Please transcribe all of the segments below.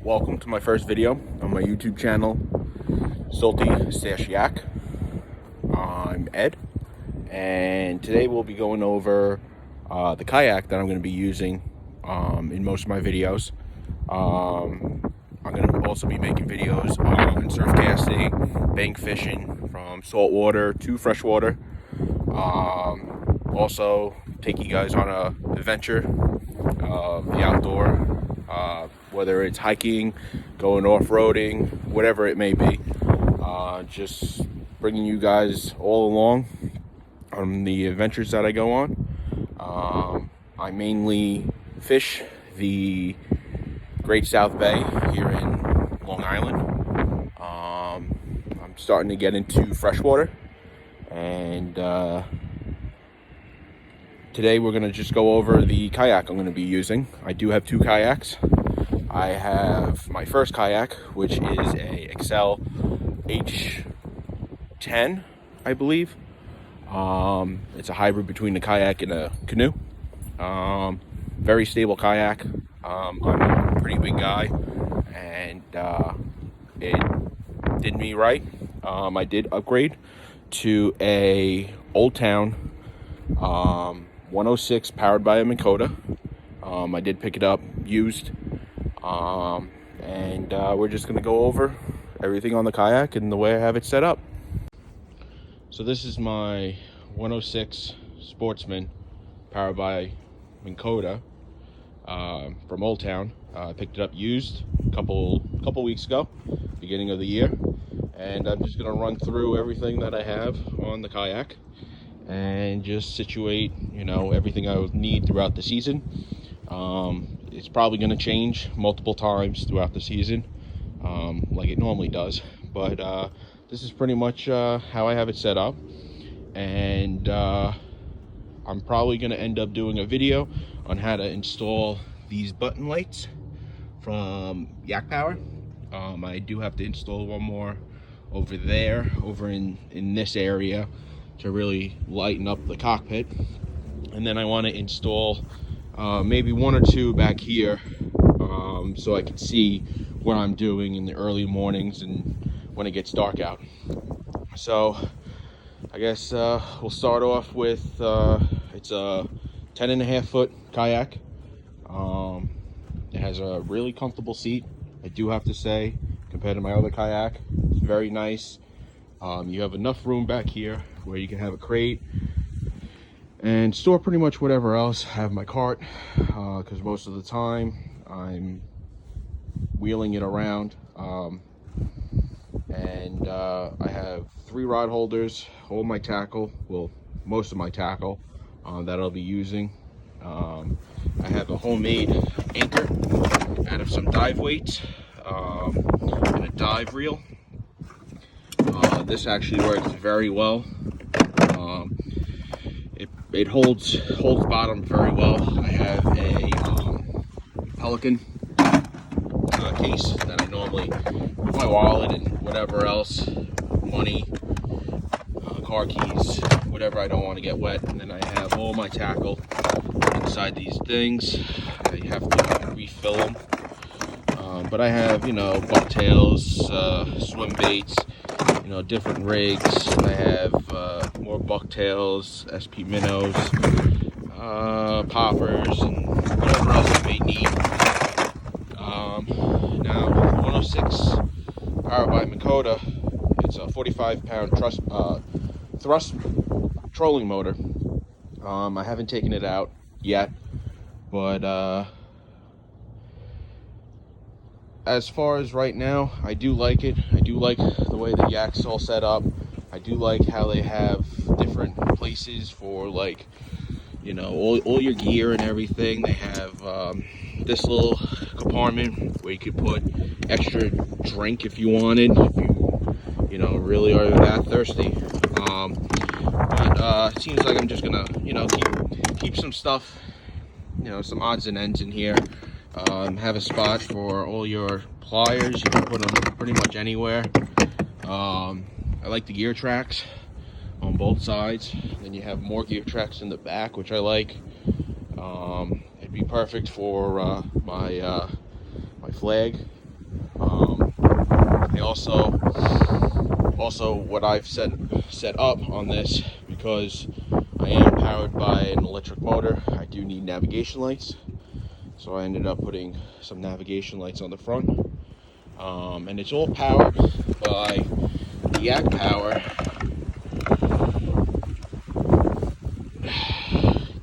Welcome to my first video on my YouTube channel, Salty Stash Yak. I'm Ed, and today we'll be going over the kayak that I'm going to be using in most of my videos. I'm going to also be making videos on surf casting, bank fishing from saltwater to freshwater. Also take you guys on an adventure of the outdoor, whether it's hiking, going off-roading, whatever it may be. Just bringing you guys all along on the adventures that I go on. I mainly fish the Great South Bay here in Long Island. I'm starting to get into freshwater, and today we're going to just go over the kayak I'm going to be using. I do have two kayaks. I have my first kayak, which is a Excel H10, I believe. It's a hybrid between a kayak and a canoe. Very stable kayak. I'm a pretty big guy, and it did me right. I did upgrade to a Old Town 106 powered by a Minn Kota. I did pick it up used, and we're just going to go over everything on the kayak and the way I have it set up. So this is my 106 Sportsman powered by Minn Kota from Old Town. I picked it up used a couple weeks ago, beginning of the year, and I'm just going to run through everything that I have on the kayak and just situate, everything I would need throughout the season. It's probably going to change multiple times throughout the season, like it normally does, but this is pretty much how I have it set up. And I'm probably going to end up doing a video on how to install these button lights from Yak Power. I do have to install one more over there, over in this area, to really lighten up the cockpit. And then I want to install maybe one or two back here, so I can see what I'm doing in the early mornings and when it gets dark out. So I guess we'll start off with it's a 10.5 foot kayak. It has a really comfortable seat, I do have to say, compared to my other kayak. It's very nice. You have enough room back here where you can have a crate and store pretty much whatever else. I have my cart, because most of the time I'm wheeling it around. And I have 3 rod holders, all my tackle, well, most of my tackle that I'll be using. I have a homemade anchor out of some dive weights and a dive reel. This actually works very well. It holds bottom very well. I have a Pelican case that I normally put my wallet and whatever else, money, car keys, whatever I don't want to get wet. And then I have all my tackle inside these things. I have to refill them. But I have, bucktails, swim baits, different rigs. I have more bucktails, SP minnows, poppers, and whatever else I may need. Now, 106 powered by Minn Kota, it's a 45-pound thrust trolling motor. I haven't taken it out yet, but as far as right now, I do like it. I do like the way the Yak's all set up. I do like how they have different places for, like, all your gear and everything. They have this little compartment where you could put extra drink if you wanted, if you really are that thirsty. But it seems like I'm just gonna keep some stuff, some odds and ends in here. Have a spot for all your pliers. You can put them pretty much anywhere. I like the gear tracks on both sides. Then you have more gear tracks in the back, which I like. It'd be perfect for my flag I also what I've set up on this, because I am powered by an electric motor, I do need navigation lights. So I ended up putting some navigation lights on the front. And it's all powered by the Yak Power.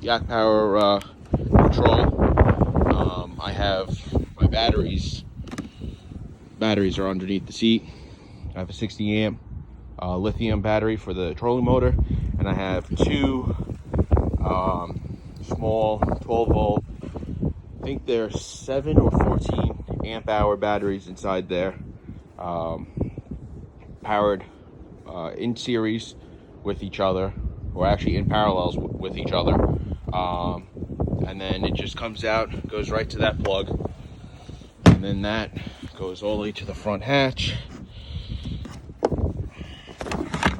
Yak Power control. I have my batteries. Batteries are underneath the seat. I have a 60 amp lithium battery for the trolling motor, and I have two small 12 volt, I think they're 7 or 14 amp hour batteries inside there, powered in series with each other, or actually in parallels with each other. And then it just comes out, goes right to that plug, and then that goes all the way to the front hatch,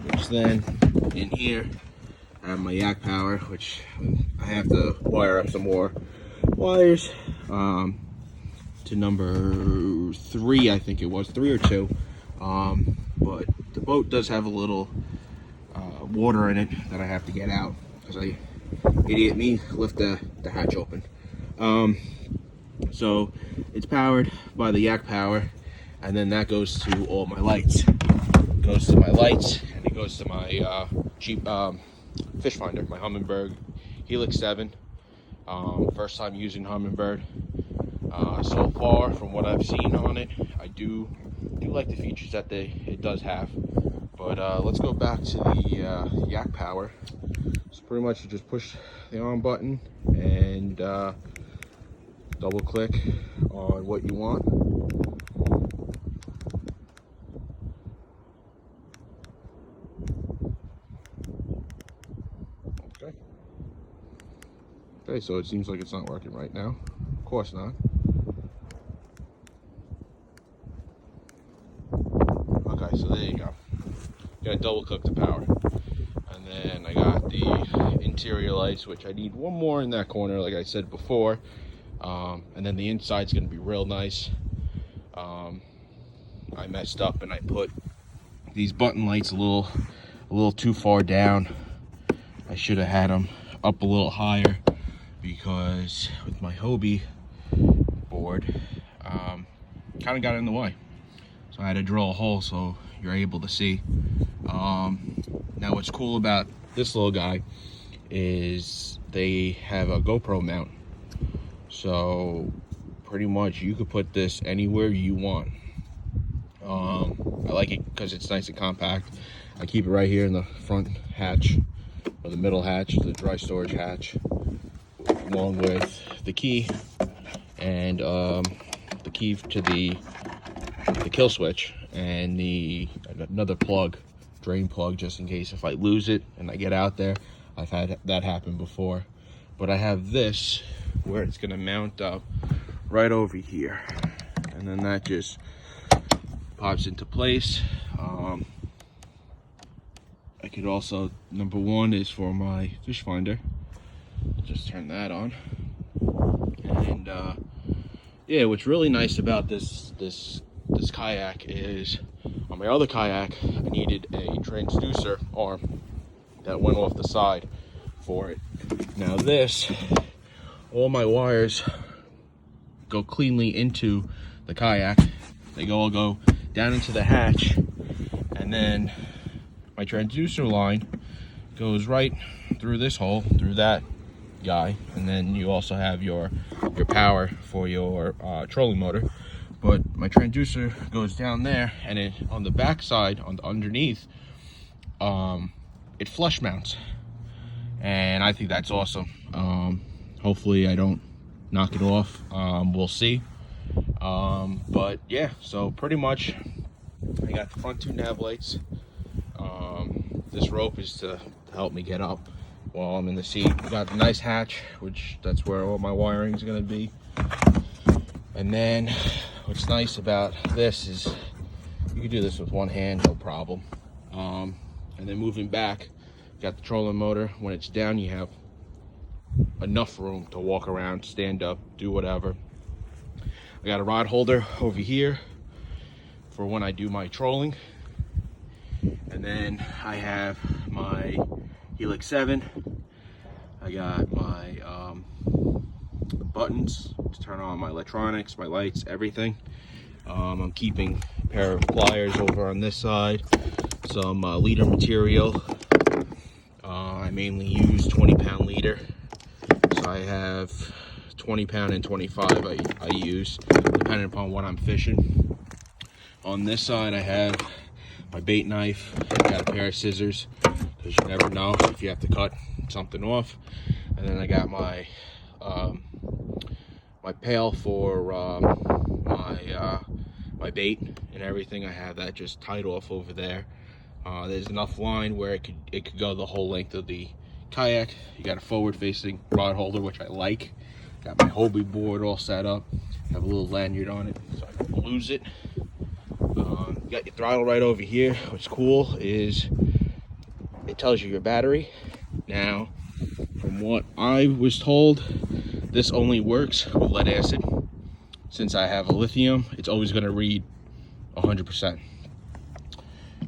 which then in here I have my Yak Power, which I have to wire up some more wires to number 3, I think it was 3 or 2. But the boat does have a little water in it that I have to get out, because idiot me, lift the hatch open. So it's powered by the Yak Power, and then that goes to all my lights. It goes to my lights, and it goes to my cheap fish finder, my Humminbird Helix 7. First time using Humminbird. So far, from what I've seen on it, I do like the features that it does have. But let's go back to the Yak Power. So pretty much you just push the on button and double click on what you want. Okay, so it seems like it's not working right now. Of course not. Okay, so there you go. You gotta double click the power. And then I got the interior lights, which I need one more in that corner, like I said before. And then the inside's gonna be real nice. I messed up and I put these button lights a little too far down. I should have had them up a little higher, because with my Hobie board, kind of got in the way. So I had to drill a hole so you're able to see. Now what's cool about this little guy is they have a GoPro mount. So pretty much you could put this anywhere you want. I like it because it's nice and compact. I keep it right here in the front hatch, or the middle hatch, the dry storage hatch, along with the key and the key to the kill switch, and another plug, drain plug, just in case if I lose it and I get out there. I've had that happen before. But I have this where it's going to mount up right over here, and then that just pops into place. I could also, number 1 is for my fish finder. I'll just turn that on. And yeah, what's really nice about this kayak is, on my other kayak I needed a transducer arm that went off the side for it. Now this, all my wires go cleanly into the kayak. They all go down into the hatch, and then my transducer line goes right through this hole, through that guy, and then you also have your power for your trolling motor. But my transducer goes down there, and it, on the back side, underneath, it flush mounts, and I think that's awesome. Hopefully I don't knock it off. We'll see. But yeah, so pretty much I got the front 2 nav lights. This rope is to help me get up while I'm in the seat. I got the nice hatch, which that's where all my wiring is going to be. And then what's nice about this is you can do this with one hand, no problem. And then moving back, got the trolling motor. When it's down, you have enough room to walk around, stand up, do whatever. I got a rod holder over here for when I do my trolling. And then I have my Helix 7. I got my buttons to turn on my electronics, my lights, everything. I'm keeping a pair of pliers over on this side, some leader material. I mainly use 20-pound leader, so I have 20-pound and 25 I use, depending upon what I'm fishing. On this side I have my bait knife. I got a pair of scissors, because you never know if you have to cut something off. And then I got my my pail for my bait and everything. I have that just tied off over there. There's enough line where it could go the whole length of the kayak. You got a forward facing rod holder, which I like. Got my Hobie board all set up. Have a little lanyard on it so I don't lose it. You got your throttle right over here. What's cool is it tells you your battery. Now, from what I was told, this only works with lead acid. Since I have a lithium, it's always going to read 100%.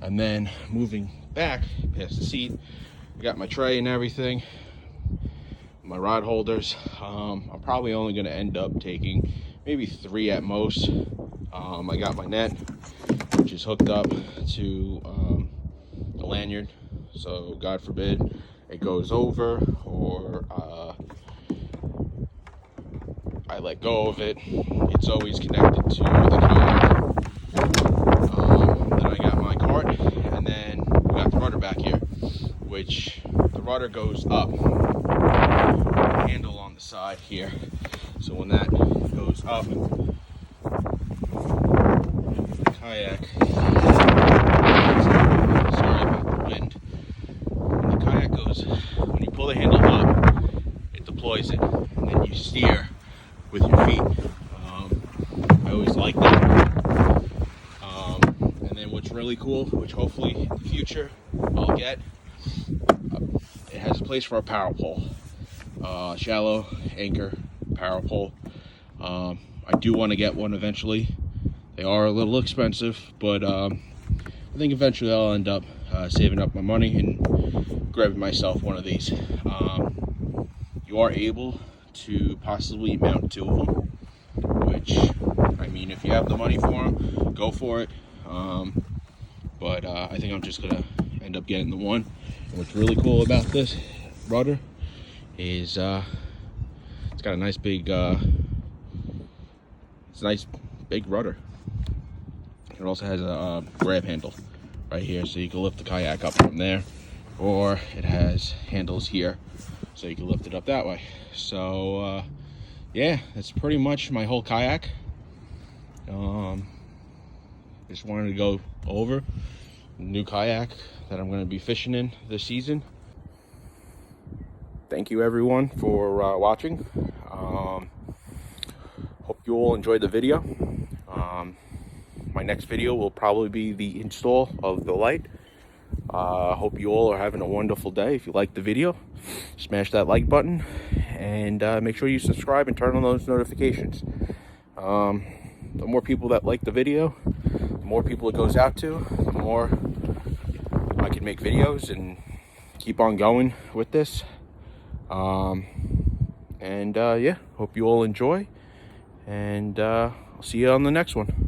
And then moving back past the seat, I got my tray and everything, my rod holders. I'm probably only going to end up taking maybe 3 at most. I got my net, which is hooked up to the lanyard, so God forbid it goes over or I let go of it, it's always connected to the kayak. Then I got my cart, and then we got the rudder back here, which the rudder goes up, the handle on the side here. So when that goes up, the kayak, sorry about the wind, when the kayak goes, when you pull the handle up, it deploys it, and then you steer with your feet. I always like that. And then what's really cool, which hopefully in the future I'll get, it has a place for a power pole, shallow anchor power pole. I do want to get one eventually. They are a little expensive, but I think eventually I'll end up saving up my money and grabbing myself one of these. You are able to possibly mount 2 of them, which, I mean, if you have the money for them, go for it. But I think I'm just gonna end up getting the one. And what's really cool about this rudder is it's got a nice big it's a nice big rudder. It also has a grab handle right here, so you can lift the kayak up from there, or it has handles here so you can lift it up that way. So yeah, that's pretty much my whole kayak. Just wanted to go over the new kayak that I'm going to be fishing in this season. Thank you everyone for watching. Hope you all enjoyed the video. My next video will probably be the install of the light. Hope you all are having a wonderful day. If you liked the video, smash that like button, and make sure you subscribe and turn on those notifications. The more people that like the video, the more people it goes out to, the more I can make videos and keep on going with this. Yeah, hope you all enjoy, and I'll see you on the next one.